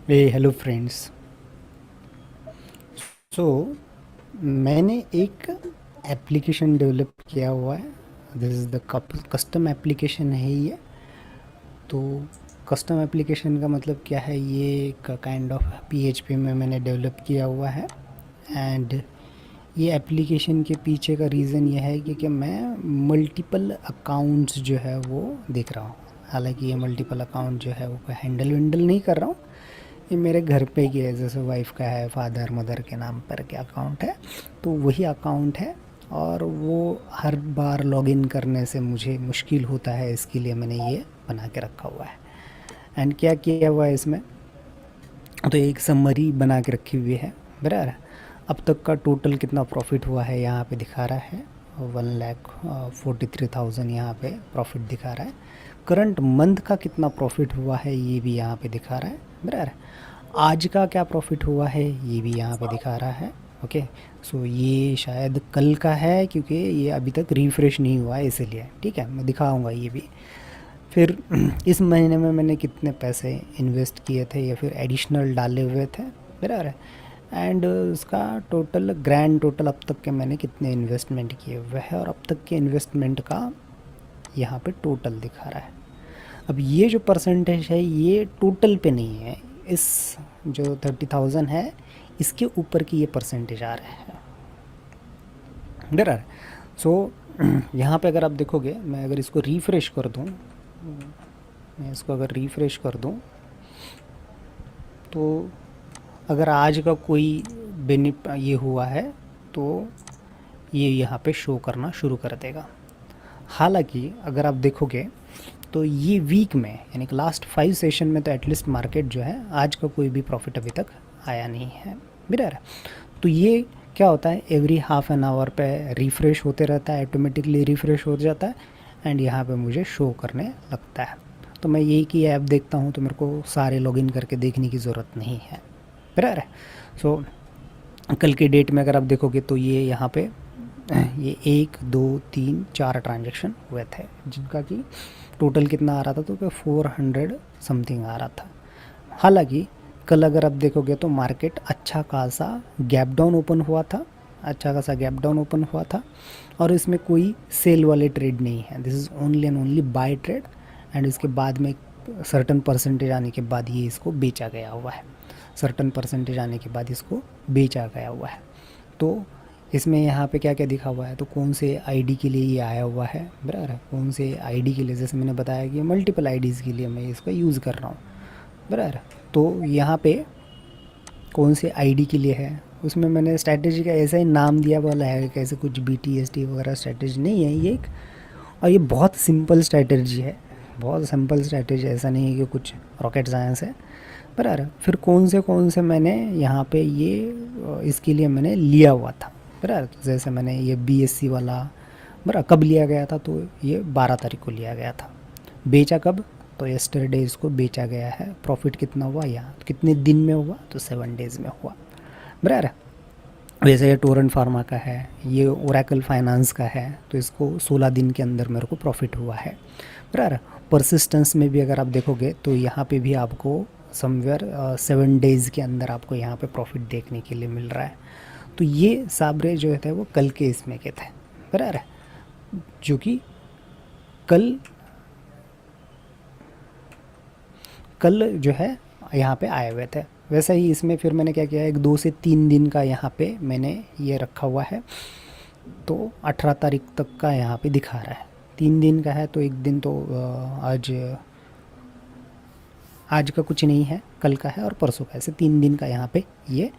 Hello friends. सो मैंने एक application develop किया हुआ है। This is the custom application है ये। तो कस्टम एप्लीकेशन का मतलब क्या है, ये एक काइंड ऑफ पीएचपी में मैंने डेवलप किया हुआ है। एंड ये एप्लीकेशन के पीछे का रीज़न ये है कि मैं मल्टीपल अकाउंट्स जो है वो देख रहा हूँ। हालांकि ये मल्टीपल अकाउंट जो है वो हैंडल वेंडल नहीं कर रहा हूँ। ये मेरे घर पे की है, जैसे वाइफ का है, फादर मदर के नाम पर के अकाउंट है, तो वही अकाउंट है। और वो हर बार लॉगिन करने से मुझे मुश्किल होता है, इसके लिए मैंने ये बना के रखा हुआ है। एंड क्या किया हुआ है इसमें, तो एक समरी बना के रखी हुई है। बराबर। अब तक का टोटल कितना प्रॉफिट हुआ है यहाँ पे दिखा रहा है। 1,43,000 यहाँ पे प्रॉफिट दिखा रहा है। करंट मंथ का कितना प्रॉफिट हुआ है ये भी यहाँ पे दिखा रहा है। बराबर। आज का क्या प्रॉफिट हुआ है ये भी यहाँ पे दिखा रहा है। ओके। सो ये शायद कल का है, क्योंकि ये अभी तक रिफ़्रेश नहीं हुआ है इसीलिए। ठीक है, मैं दिखाऊंगा ये भी। फिर इस महीने में मैंने कितने पैसे इन्वेस्ट किए थे या फिर एडिशनल डाले हुए थे। बराबर है। एंड उसका टोटल ग्रैंड टोटल अब तक के मैंने कितने इन्वेस्टमेंट किए हुए हैं, और अब तक के इन्वेस्टमेंट का यहाँ पे टोटल दिखा रहा है। अब ये जो परसेंटेज है ये टोटल पे नहीं है, इस जो 30,000 है इसके ऊपर की ये परसेंटेज आ रहा है। बराबर। सो यहाँ पे अगर आप देखोगे, मैं अगर इसको रिफ़्रेश कर दूँ, मैं इसको अगर रिफ़्रेश कर दूँ, तो अगर आज का कोई ये हुआ है तो ये यहाँ पे शो करना शुरू कर देगा। हालांकि अगर आप देखोगे तो ये वीक में, यानी कि लास्ट 5 सेशन में तो एटलीस्ट मार्केट जो है आज का कोई भी प्रॉफिट अभी तक आया नहीं है। बराबर। तो ये क्या होता है, एवरी हाफ एन आवर पे रिफ़्रेश होते रहता है, ऑटोमेटिकली रिफ़्रेश हो जाता है एंड यहाँ पे मुझे शो करने लगता है। तो मैं यही की ऐप देखता हूँ, तो मेरे को सारे लॉगिन करके देखने की ज़रूरत नहीं है। बराबर है। सो कल के डेट में अगर आप देखोगे तो ये यहाँ पे ये 1 2 3 4 ट्रांजेक्शन हुए थे, जिनका कि टोटल कितना आ रहा था, तो 400 समथिंग आ रहा था। हालांकि कल अगर आप देखोगे तो मार्केट अच्छा खासा गैप डाउन ओपन हुआ था, अच्छा खासा गैप डाउन ओपन हुआ था, और इसमें कोई सेल वाले ट्रेड नहीं है। This is only and only by trade. And इसके बाद में सर्टन परसेंटेज आने के बाद ये इसको बेचा गया हुआ है। सर्टन परसेंटेज आने के बाद इसको बेचा गया हुआ है। तो इसमें यहाँ पे क्या क्या दिखा हुआ है, तो कौन से आईडी के लिए ये आया हुआ है। बराबर है। कौन से आईडी के लिए, जैसे मैंने बताया कि मल्टीपल आईडीज़ के लिए मैं इसका यूज़ कर रहा हूँ। बराबर। तो यहाँ पे कौन से आईडी के लिए है, उसमें मैंने स्ट्रैटेजी का ऐसा ही नाम दिया वाला है, कैसे कुछ BTST वगैरह स्ट्रैटेजी नहीं है ये एक। और ये बहुत सिंपल स्ट्रैटेजी है, बहुत सिंपल स्ट्रैटेजी, ऐसा नहीं है कि कुछ रॉकेट साइंस है। बराबर। फिर कौन से मैंने यहाँ पे ये इसके लिए मैंने लिया हुआ था। बराबर। तो जैसे मैंने ये BSC वाला, बराबर, कब लिया गया था, तो ये 12 तारीख को लिया गया था। बेचा कब, तो यस्टरडे इसको बेचा गया है। प्रॉफिट कितना हुआ यहाँ, तो कितने दिन में हुआ, तो 7 डेज़ में हुआ। बराबर। वैसे ये टोरेंट फार्मा का है, ये ओरेकल फाइनेंस का है, तो इसको 16 दिन के अंदर मेरे को प्रॉफिट हुआ है। बराबर। परसिस्टेंस में भी अगर आप देखोगे तो यहाँ पे भी आपको समवेयर 7 डेज़ के अंदर आपको यहाँ पे प्रॉफिट देखने के लिए मिल रहा है। तो ये साबरे जो थे वो कल के इसमें के थे। बराबर। जो कि कल कल जो है यहाँ पे आए हुए थे। वैसा ही इसमें फिर मैंने क्या किया, एक 2 से 3 दिन का यहाँ पे मैंने ये रखा हुआ है, तो 18 तारीख तक का यहाँ पे दिखा रहा है। 3 दिन का है, तो एक दिन तो आज आज का कुछ नहीं है, कल का है और परसों का, ऐसे 3 दिन का यहाँ पे ये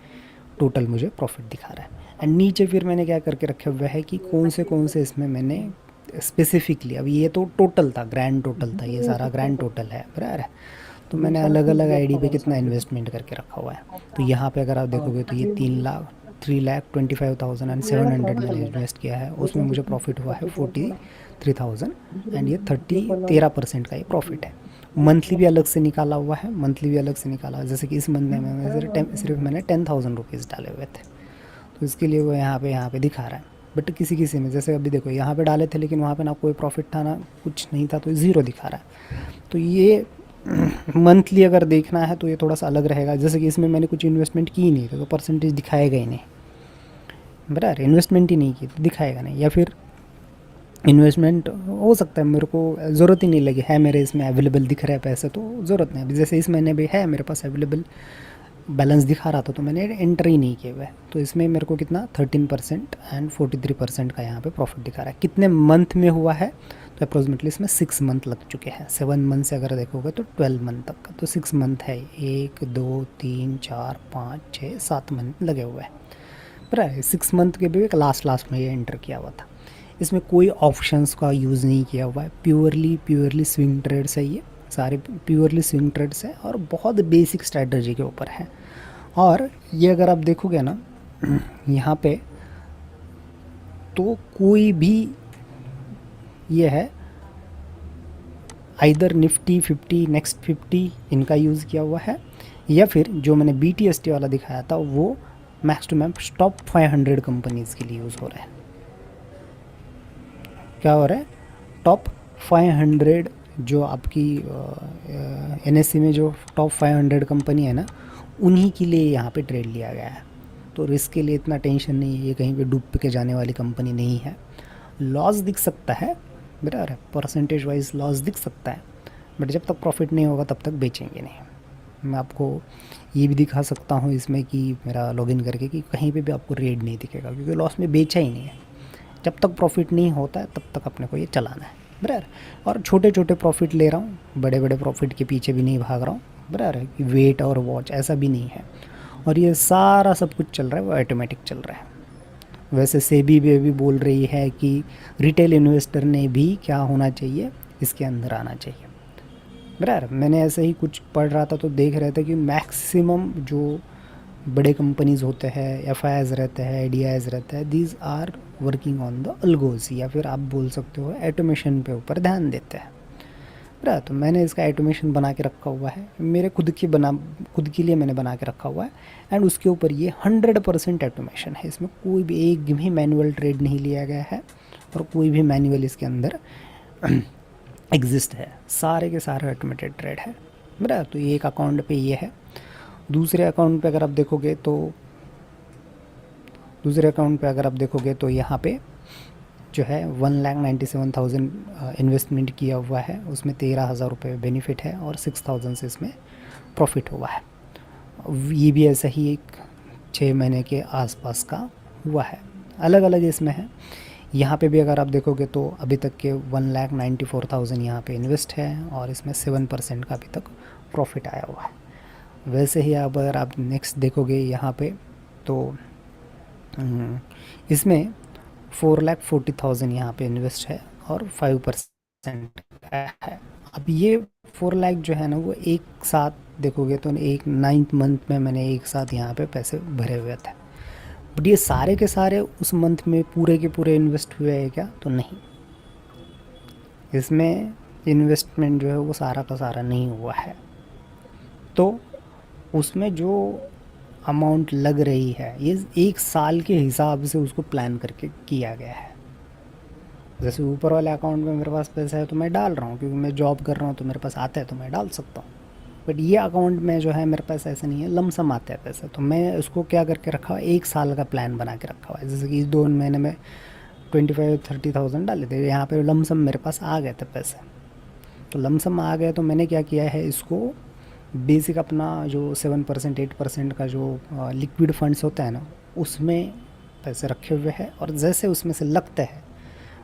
टोटल मुझे प्रॉफिट दिखा रहा है। एंड नीचे फिर मैंने क्या करके रखे हुए है कि कौन से इसमें मैंने स्पेसिफिकली, अब ये तो टोटल था, ग्रैंड टोटल था, ये सारा ग्रैंड टोटल है। बराबर है। तो मैंने अलग अलग आईडी पे कितना इन्वेस्टमेंट करके रखा हुआ है। तो यहाँ पे अगर आप देखोगे तो ये 3,25,700 मैंने इन्वेस्ट किया है, उसमें मुझे प्रॉफिट हुआ है 43,000। एंड ये 13% का ये प्रॉफिट है। मंथली भी अलग से निकाला हुआ है, मंथली भी अलग से निकाला हुआ है। जैसे कि इस मंथ में मैं सिर्फ मैंने 10,000 रुपीज़ डाले हुए थे, तो इसके लिए वो यहाँ पे दिखा रहा है। बट किसी किसी में, जैसे अभी देखो यहाँ पे डाले थे लेकिन वहाँ पे ना कोई प्रॉफिट था ना कुछ नहीं था, तो ज़ीरो दिखा रहा है। तो ये मंथली अगर देखना है तो ये थोड़ा सा अलग रहेगा। जैसे कि इसमें मैंने कुछ इन्वेस्टमेंट की नहीं तो परसेंटेज दिखाएगा ही नहीं, बराबर, इन्वेस्टमेंट ही नहीं की तो दिखाएगा नहीं। या फिर इन्वेस्टमेंट हो सकता है मेरे को ज़रूरत ही नहीं लगी है, मेरे इसमें अवेलेबल दिख रहा है पैसे तो ज़रूरत नहीं। अभी जैसे इस महीने भी है मेरे पास अवेलेबल बैलेंस दिखा रहा था तो मैंने एंटर ही नहीं किया हुआ है। तो इसमें मेरे को कितना 13% एंड 43% का यहाँ पे प्रॉफिट दिखा रहा है। कितने मंथ में हुआ है तो अप्रोक्सीमेटली इसमें 6 मंथ लग चुके हैं। 7 मंथ से अगर देखोगे तो 12 मंथ तक का, तो 6 मंथ है। 1 2 3 4 5 6 7 मंथ लगे हुए हैं, बराबर। 6 मंथ के भी एक लास्ट में ये एंटर किया हुआ था। इसमें कोई ऑप्शंस का यूज़ नहीं किया हुआ है, प्योरली स्विंग ट्रेड्स है, ये सारे प्योरली स्विंग ट्रेड्स है और बहुत बेसिक स्ट्रैटेजी के ऊपर है। और ये अगर आप देखोगे ना यहाँ पे, तो कोई भी ये है आइदर निफ्टी 50 नेक्स्ट 50 इनका यूज़ किया हुआ है, या फिर जो मैंने BTST वाला दिखाया था वो max to max top 500 companies के लिए यूज़ हो रहा है। क्या हो रहा है, टॉप 500 जो आपकी NSE में जो टॉप 500 कंपनी है ना, उन्हीं के लिए यहाँ पे ट्रेड लिया गया है। तो रिस्क के लिए इतना टेंशन नहीं है, ये कहीं पे डूब के जाने वाली कंपनी नहीं है। लॉस दिख सकता है, बराबर है, परसेंटेज वाइज लॉस दिख सकता है, बट जब तक प्रॉफिट नहीं होगा तब तक बेचेंगे नहीं। मैं आपको ये भी दिखा सकता हूँ इसमें कि मेरा लॉगिन करके कि कहीं पे भी आपको रेड नहीं दिखेगा, क्योंकि लॉस में बेचा ही नहीं है। जब तक प्रॉफिट नहीं होता है तब तक अपने को ये चलाना है, बराबर। और छोटे छोटे प्रॉफिट ले रहा हूँ, बड़े बड़े प्रॉफिट के पीछे भी नहीं भाग रहा हूँ, बराबर है, कि वेट और वॉच ऐसा भी नहीं है। और ये सारा सब कुछ चल रहा है वो ऑटोमेटिक चल रहा है। वैसे सेबी भी बोल रही है कि रिटेल इन्वेस्टर ने भी क्या होना चाहिए, इसके अंदर आना चाहिए, बराबर। मैंने ऐसे ही कुछ पढ़ रहा था तो देख रहे थे कि मैक्सिमम जो बड़े कंपनीज़ होते हैं, FIs रहते हैं, DIs रहते हैं, these are working on the algos, या फिर आप बोल सकते हो ऑटोमेशन पे ऊपर ध्यान देते हैं, बराबर। तो मैंने इसका ऑटोमेशन बना के रखा हुआ है, मेरे खुद के लिए मैंने बना के रखा हुआ है। एंड उसके ऊपर ये 100% ऑटोमेशन है, इसमें कोई भी एक भी मैनुअल ट्रेड नहीं लिया गया है और कोई भी मैनुअल इसके अंदर एग्जिस्ट है, सारे के सारे ऑटोमेटेड ट्रेड है, बराबर। तो ये एक अकाउंट पे ये है। दूसरे अकाउंट पे अगर आप देखोगे तो यहाँ पे जो है 1,97,000 इन्वेस्टमेंट किया हुआ है, उसमें 13,000 रुपये बेनिफिट है और 6,000 से इसमें प्रॉफिट हुआ है। ये भी ऐसा ही एक 6 महीने के आसपास का हुआ है, अलग अलग इसमें है। यहाँ पे भी अगर आप देखोगे तो अभी तक के 1,94,000 यहाँ पे इन्वेस्ट है और इसमें 7% का अभी तक प्रॉफिट आया हुआ है। वैसे ही अब अगर आप नेक्स्ट देखोगे यहाँ पे तो इसमें 4,40,000 यहाँ पे इन्वेस्ट है और 5% है। अब ये 4 लाख जो है ना वो एक साथ देखोगे तो एक 9th मंथ में मैंने एक साथ यहाँ पे पैसे भरे हुए थे, बट ये सारे के सारे उस मंथ में पूरे के पूरे इन्वेस्ट हुए हैं क्या, तो नहीं। इसमें इन्वेस्टमेंट जो है वो सारा का सारा नहीं हुआ है, तो उसमें जो अमाउंट लग रही है ये एक साल के हिसाब से उसको प्लान करके किया गया है। जैसे ऊपर वाले अकाउंट में मेरे पास पैसा है तो मैं डाल रहा हूँ, क्योंकि मैं जॉब कर रहा हूँ तो मेरे पास आता है तो मैं डाल सकता हूँ। बट ये अकाउंट में जो है मेरे पास ऐसा नहीं है, लमसम आता है पैसा, तो मैं उसको क्या करके रखा हुआ, एक साल का प्लान बना के रखा हुआ है। जैसे कि इस 2 महीने में 25-30,000 डाले थे, यहाँ पे लमसम मेरे पास आ गए थे पैसे, तो लमसम आ गए तो मैंने क्या किया है, इसको बेसिक अपना जो 7% 8% का जो लिक्विड फंड्स होता है ना उसमें पैसे रखे हुए हैं, और जैसे उसमें से लगता है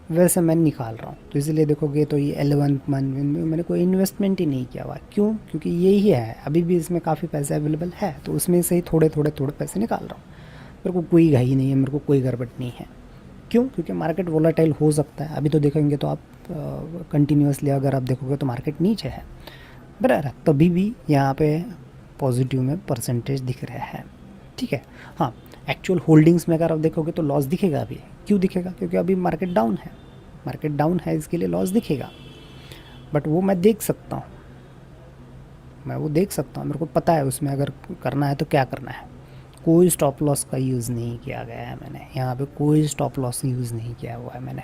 वैसे मैं निकाल रहा हूँ। तो इसलिए देखोगे तो ये 11th मंथ में मैंने कोई इन्वेस्टमेंट ही नहीं किया हुआ। क्यों? क्योंकि यही है, अभी भी इसमें काफ़ी पैसे अवेलेबल है, तो उसमें से ही थोड़े पैसे निकाल रहा हूँ। मेरे को कोई घाई नहीं है, मेरे को कोई गड़बड़ नहीं है। क्यों? क्योंकि मार्केट वोलेटाइल हो सकता है। अभी तो देखेंगे तो आप कंटिन्यूसली अगर आप देखोगे तो मार्केट नीचे है, बराबर, तभी भी यहाँ पे पॉजिटिव में परसेंटेज दिख रहा है, ठीक है। हाँ, एक्चुअल होल्डिंग्स में अगर आप देखोगे तो लॉस दिखेगा अभी। क्यों दिखेगा? क्योंकि अभी मार्केट डाउन है, इसके लिए लॉस दिखेगा, बट वो मैं देख सकता हूँ, मेरे को पता है उसमें अगर करना है तो क्या करना है। कोई स्टॉप लॉस का यूज़ नहीं किया गया है मैंने, यहाँ पे कोई स्टॉप लॉस यूज़ नहीं किया हुआ है मैंने,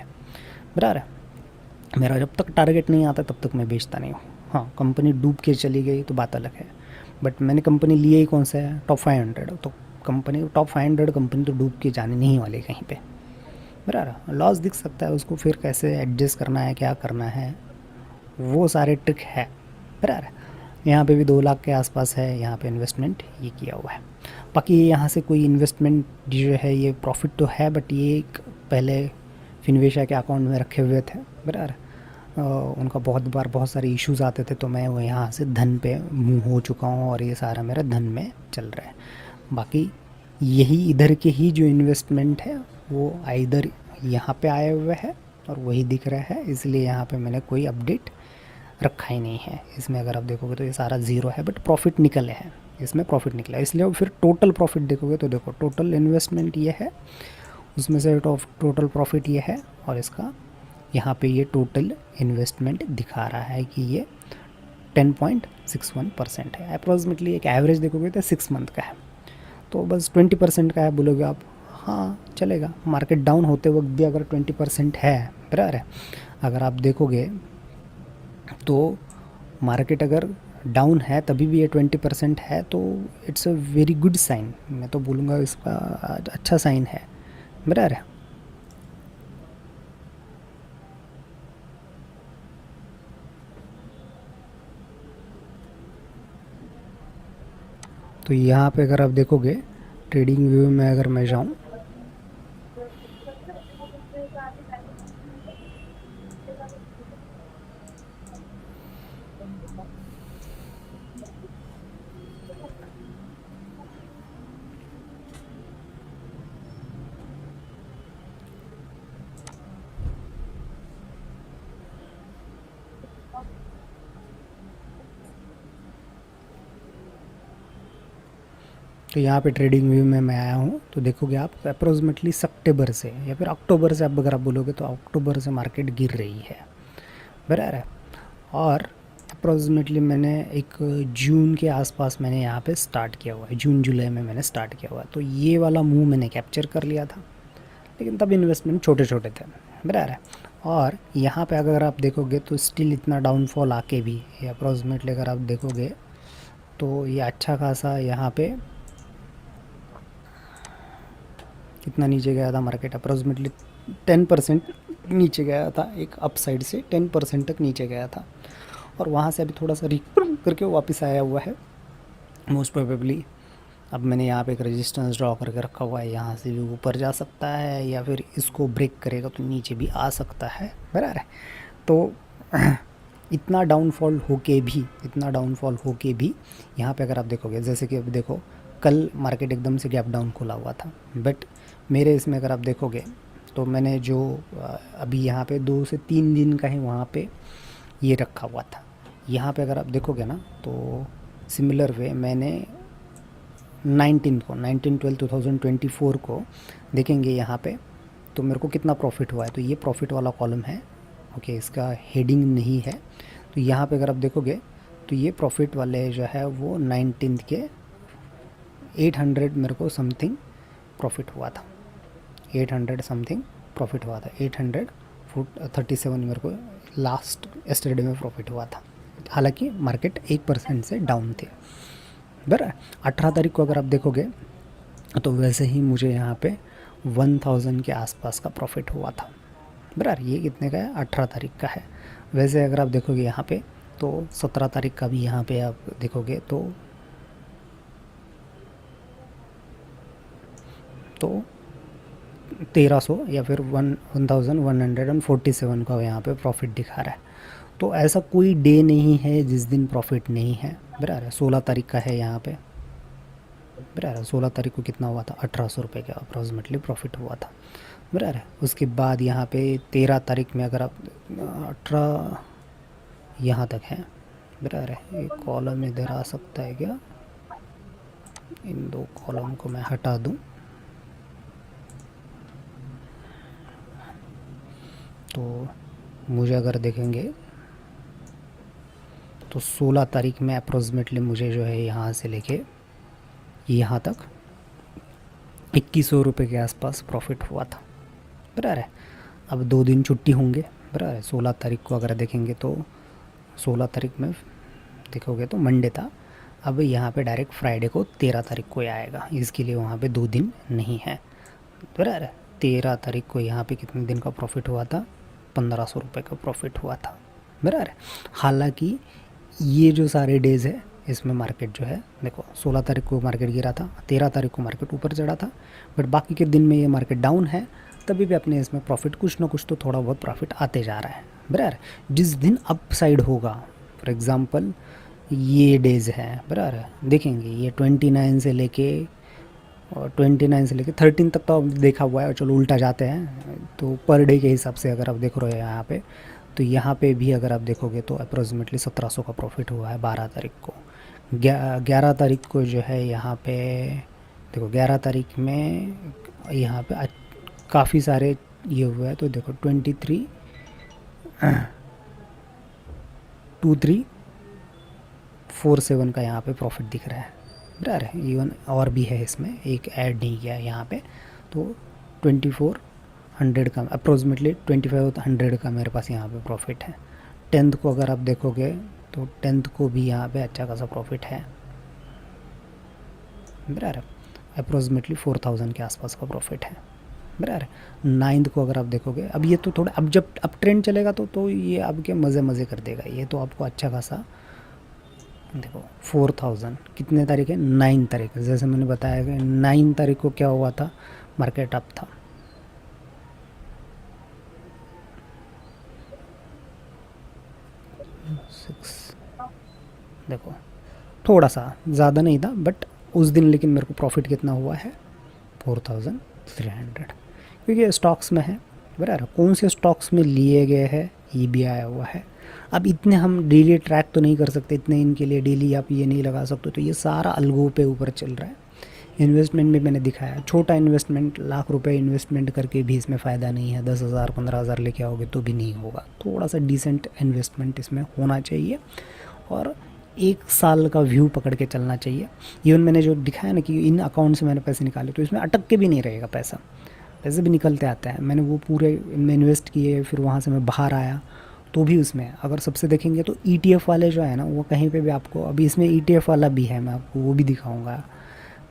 बराबर है। मेरा जब तक टारगेट नहीं आता तब तक मैं बेचता नहीं हूँ। हाँ, कंपनी डूब के चली गई तो बात अलग है, बट मैंने कंपनी लिए ही कौन सा है, टॉप 500, तो कंपनी टॉप 500 कंपनी तो डूब के जाने नहीं वाली कहीं पे, बराबर। लॉस दिख सकता है, उसको फिर कैसे एडजस्ट करना है, क्या करना है, वो सारे ट्रिक है, बराबर। यहाँ पे भी 2 लाख के आसपास है यहाँ पे इन्वेस्टमेंट ये किया हुआ है। बाकी यहाँ से कोई इन्वेस्टमेंट जो है ये प्रॉफिट तो है, बट ये एक पहले फिनवेशा के अकाउंट में रखे हुए थे, बराबर। उनका बहुत बार बहुत सारे इश्यूज़ आते थे, तो मैं वो यहाँ से धन पे मूव हो चुका हूँ और ये सारा मेरा धन में चल रहा है। बाकी यही इधर के ही जो इन्वेस्टमेंट है वो इधर यहाँ पे आए हुए है और वही दिख रहा है, इसलिए यहाँ पे मैंने कोई अपडेट रखा ही नहीं है। इसमें अगर आप देखोगे तो ये सारा ज़ीरो है, बट प्रॉफिट निकले हैं, इसमें प्रॉफिट निकला है, इसलिए फिर टोटल प्रॉफिट देखोगे तो देखो टोटल इन्वेस्टमेंट ये है, उसमें से टोटल प्रॉफिट ये है, और इसका यहाँ पे ये टोटल इन्वेस्टमेंट दिखा रहा है कि ये 10.61% है अप्रॉक्सीमेटली। एक एवरेज देखोगे तो 6 मंथ का है, तो बस 20% का है बोलोगे आप, हाँ चलेगा। मार्केट डाउन होते वक्त भी अगर 20% है, बराबर है। अगर आप देखोगे तो मार्केट अगर डाउन है तभी भी ये 20% है, तो it's a very good sign, मैं तो बोलूँगा इसका अच्छा साइन है, बराबर है। तो यहाँ पे अगर आप देखोगे ट्रेडिंग व्यू में अगर मैं जाऊँ तो यहाँ पे ट्रेडिंग व्यू में मैं आया हूँ, तो देखोगे आप अप्रोक्सीमेटली सितंबर से या फिर अक्टूबर से, अब अगर आप बोलोगे तो अक्टूबर से मार्केट गिर रही है, बराबर है। और अप्रोक्सीमेटली मैंने एक जून के आसपास मैंने यहाँ पे स्टार्ट किया हुआ है, जून जुलाई में मैंने स्टार्ट किया हुआ है, तो ये वाला मूव मैंने कैप्चर कर लिया था, लेकिन तब इन्वेस्टमेंट छोटे छोटे थे, बराबर है। और यहाँ पे अगर आप देखोगे तो स्टिल इतना डाउनफॉल आके भी ये अप्रोक्सीमेटली अगर आप देखोगे तो ये अच्छा खासा यहाँ पे कितना नीचे गया था मार्केट, अप्रोक्सीमेटली 10% नीचे गया था, एक अप साइड से 10% तक नीचे गया था, और वहाँ से अभी थोड़ा सा रिकवर करके वापस आया हुआ है मोस्ट प्रोबेबली। अब मैंने यहाँ पे एक रेजिस्टेंस ड्रॉ करके रखा हुआ है, यहाँ से भी ऊपर जा सकता है या फिर इसको ब्रेक करेगा तो नीचे भी आ सकता है, बराबर है। तो इतना डाउनफॉल होके भी यहाँ पे अगर आप देखोगे, जैसे कि अब देखो कल मार्केट एकदम से गैप डाउन खुला हुआ था, बट मेरे इसमें अगर आप देखोगे तो मैंने जो अभी यहाँ पे 2 से 3 दिन का ही वहाँ पे ये रखा हुआ था। यहाँ पे अगर आप देखोगे ना तो सिमिलर वे मैंने 19/12/2024 को देखेंगे यहाँ पे, तो मेरे को कितना प्रॉफिट हुआ है, तो ये प्रॉफिट वाला कॉलम है, ओके। इसका हेडिंग नहीं है, तो यहाँ पे अगर आप देखोगे तो ये प्रॉफिट वाले जो है वो 19 के 800 मेरे को समथिंग प्रॉफिट हुआ था, 800 समथिंग प्रॉफिट हुआ था, 837 मेरे को लास्ट एस्टरडे में प्रॉफिट हुआ था, हालांकि मार्केट 1% से डाउन थे, बराबर। 18 तारीख को अगर आप देखोगे तो वैसे ही मुझे यहाँ पे 1000 के आसपास का प्रॉफिट हुआ था, बराबर। ये कितने का है, 18 तारीख का है। वैसे अगर आप देखोगे यहाँ पे तो 17 तारीख का भी यहाँ पे आप देखोगे तो 1300 या फिर 1147 का यहाँ पे प्रॉफिट दिखा रहा है। तो ऐसा कोई डे नहीं है जिस दिन प्रॉफिट नहीं है, बराबर। 16 तारीख का है यहाँ पे, बराबर। 16 तारीख को कितना हुआ था, 1800 रुपये का अप्रॉक्सीमेटली प्रॉफिट हुआ था, बराबर। उसके बाद यहाँ पे 13 तारीख में अगर आप 18 यहाँ तक है, बराबर। एक कॉलम इधर आ सकता है क्या, इन 2 कॉलम को मैं हटा दूँ तो मुझे अगर देखेंगे तो 16 तारीख में अप्रोक्सीमेटली मुझे जो है यहाँ से लेके यहाँ तक 2100 रुपये के आसपास प्रॉफिट हुआ था, बराबर है। अब 2 दिन छुट्टी होंगे, बराबर है। 16 तारीख को अगर देखेंगे तो 16 तारीख में देखोगे तो मंडे था। अब यहाँ पे डायरेक्ट फ्राइडे को 13 तारीख को ही आएगा, इसके लिए वहाँ पे 2 दिन नहीं है, बराबर है। 13 तारीख को यहाँ पे कितने दिन का प्रॉफिट हुआ था, 1500 रुपये का प्रॉफिट हुआ था, बराबर है। हालांकि ये जो सारे डेज़ है इसमें मार्केट जो है देखो 16 तारीख को मार्केट गिरा था, 13 तारीख को मार्केट ऊपर चढ़ा था, बट बाकी के दिन में ये मार्केट डाउन है, तभी भी अपने इसमें प्रॉफिट कुछ ना कुछ तो थोड़ा बहुत प्रॉफिट आते जा रहा है, बराबर। जिस दिन अप साइड होगा, फॉर एग्ज़ाम्पल ये डेज़ हैं, बराबर, देखेंगे ये 29 से लेके 13 तक तो अब देखा हुआ है, चलो उल्टा जाते हैं तो पर डे के हिसाब से अगर आप देख रहे हो यहाँ पे, तो यहाँ पे भी अगर आप देखोगे तो अप्रोक्सीमेटली 1700 का प्रॉफिट हुआ है 12 तारीख को। 11 तारीख को जो है यहाँ पे देखो 11 तारीख में यहाँ पे काफ़ी सारे ये हुआ है, तो देखो 2347 का यहाँ पे प्रॉफिट दिख रहा है, बराबर है। इवन और भी है इसमें, एक ऐड नहीं किया है यहाँ पे, तो 2400 का अप्रोक्सीमेटली 2500 का मेरे पास यहाँ पे प्रॉफिट है। 10th को अगर आप देखोगे तो 10th को भी यहाँ पे अच्छा खासा प्रॉफिट है, बराबर, अप्रोक्सीमेटली 4000 के आसपास का प्रॉफिट है, बराबर। 9th को अगर आप देखोगे, अब ये तो थोड़ा अब जब अब ट्रेंड चलेगा तो ये आपके मज़े कर देगा, ये तो आपको अच्छा खासा देखो 4000 कितने तारीख है, 9 तारीख, जैसे मैंने बताया कि 9 तारीख को क्या हुआ था, मार्केट अप था, देखो थोड़ा सा ज़्यादा नहीं था, बट उस दिन लेकिन मेरे को प्रॉफिट कितना हुआ है, 4300, क्योंकि स्टॉक्स में है, बराबर। कौन से स्टॉक्स में लिए गए हैं ये भी आया हुआ है। अब इतने हम डेली ट्रैक तो नहीं कर सकते, इतने इनके लिए डेली आप ये नहीं लगा सकते, तो ये सारा अलगों पे ऊपर चल रहा है। इन्वेस्टमेंट में मैंने दिखाया, छोटा इन्वेस्टमेंट लाख रुपए इन्वेस्टमेंट करके भी इसमें फ़ायदा नहीं है, 10,000 15,000 लेके आओगे तो भी नहीं होगा। थोड़ा सा डिसेंट इन्वेस्टमेंट इसमें होना चाहिए और 1 साल का व्यू पकड़ के चलना चाहिए। इवन मैंने जो दिखाया ना कि इन अकाउंट से मैंने पैसे निकाले, तो इसमें अटक के भी नहीं रहेगा, पैसे भी निकलते आते हैं। मैंने वो पूरे इनमें इन्वेस्ट किए, फिर वहाँ से मैं बाहर आया, तो भी उसमें अगर सबसे देखेंगे तो ETF वाले जो है ना, वो कहीं पे भी आपको, अभी इसमें ETF वाला भी है, मैं आपको वो भी दिखाऊंगा,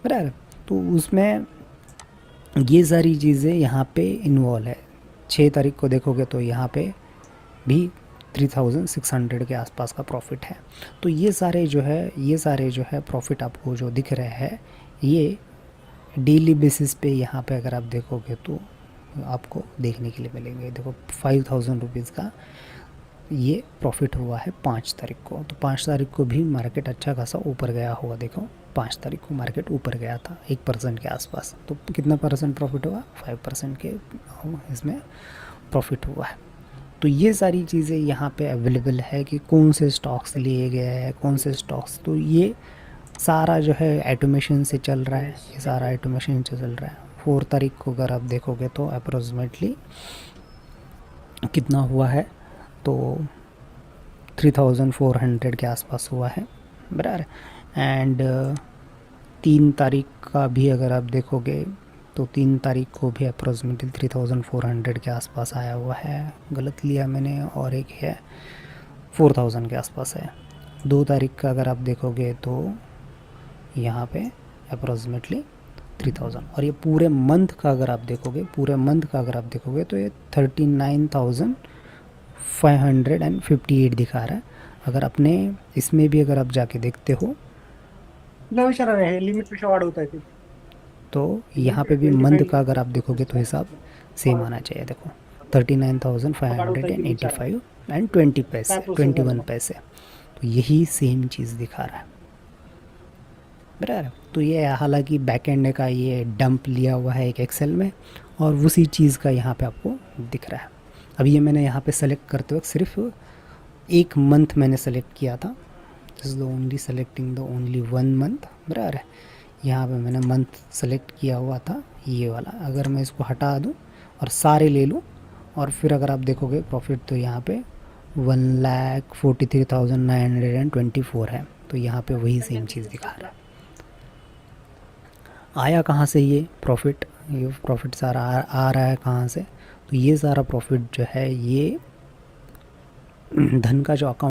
बराबर। तो उसमें ये सारी चीज़ें यहाँ पे इन्वॉल्व है। 6 तारीख को देखोगे तो यहाँ पे भी 3600 के आसपास का प्रॉफिट है। तो ये सारे जो है प्रॉफिट आपको जो दिख रहे हैं, ये डेली बेसिस पे यहाँ पे अगर आप देखोगे तो आपको देखने के लिए मिलेंगे। देखो 5000 रुपीज़ का ये प्रॉफिट हुआ है 5 तारीख को, तो 5 तारीख को भी मार्केट अच्छा खासा ऊपर गया होगा। देखो 5 तारीख को मार्केट ऊपर गया था 1% के आसपास, तो कितना परसेंट प्रॉफिट हुआ, 5% के इसमें प्रॉफिट हुआ है। तो ये सारी चीज़ें यहाँ पे अवेलेबल है कि कौन से स्टॉक्स लिए गए हैं, कौन से स्टॉक्स, तो ये सारा जो है ऑटोमेशन से चल रहा है, ये सारा ऑटोमेशन से चल रहा है। 4 तारीख को अगर आप देखोगे तो अप्रोक्सीमेटली कितना हुआ है, तो 3400 के आसपास हुआ है, बराबर। एंड 3 तारीख का भी अगर आप देखोगे तो 3 तारीख को भी अप्रोक्सीमेटली 3400 के आसपास आया हुआ है, गलत लिया मैंने, और एक है 4000 के आसपास है। 2 तारीख का अगर आप देखोगे तो यहाँ पे अप्रोक्सीमेटली 3000, और ये पूरे मंथ का अगर आप देखोगे तो ये 39,558 दिखा रहा है। अगर अपने इसमें भी अगर आप जाके देखते हो लिमिट पे शॉर्ट होता है फिर तो यहाँ पे भी मंथ का अगर आप देखोगे तो हिसाब सेम आना चाहिए। देखो 39,585 एंड 20 पैसे 21 पैसे, तो यही सेम चीज़ दिखा रहा है, बराबर। तो ये हालांकि बैक एंड का ये डंप लिया हुआ है एक एक्सेल में, और उसी चीज़ का यहाँ पे आपको दिख रहा है। अब ये मैंने यहाँ पे सेलेक्ट करते वक्त सिर्फ एक मंथ मैंने सेलेक्ट किया था, this is the only selecting the only 1 month, बराबर है। यहाँ पे मैंने मंथ सेलेक्ट किया हुआ था ये वाला। अगर मैं इसको हटा दूँ और सारे ले लूँ, और फिर अगर आप देखोगे प्रॉफिट तो यहाँ पे 1,43,924 है, तो यहाँ पे वही सेम चीज़ दिखा रहा है। आया कहाँ से ये प्रॉफिट सारा आ रहा है कहाँ से, तो ये सारा प्रॉफिट जो है ये धन का जो अकाउंट